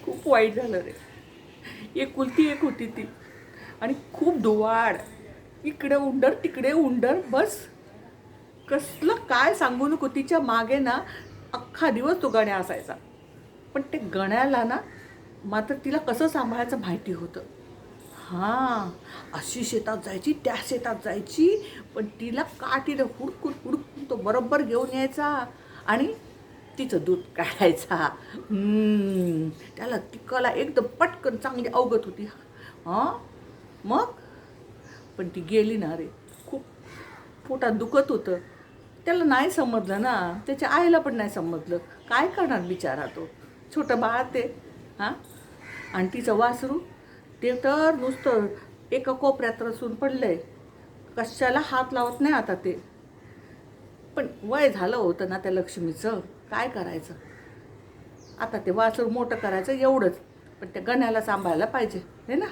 खूप वाईट झालं रे. एकुलती एक होती ती आणि खूप दुवाड. इकडे उंडर तिकडे उंडर बस. कसलं काय सांगू नको. तिच्या मागे ना अख्खा दिवस तो गण्या असायचा. पण ते गण्याला ना मात्र तिला कसं सांभाळायचं माहिती होतं. हां, अशी शेतात जायची, त्या शेतात जायची, पण तिला काठीनं हुडकून हुडकून तो बरोबर घेऊन यायचा आणि तिचं दूध काढायचा. त्याला ती कला एकदम पटकन चांगली अवगत होती. हां, मग पण ती गेली ना रे. खूप पोटात दुखत होतं. त्याला नाही समजलं ना, त्याच्या आईला पण नाही समजलं. काय करणार बिचारा तो, छोटं बाळ ते. हां, आणि तिचं वासरू ते तर नुसतं एका कोपऱ्यात रचून पडलंय. कशाला हात लावत नाही आता ते. पण वय झालं होतं ना त्या लक्ष्मीचं, काय करायचं. आता ते वासरू मोठं करायचं एवढंच, पण त्या गण्याला सांभाळायला पाहिजे, है ना.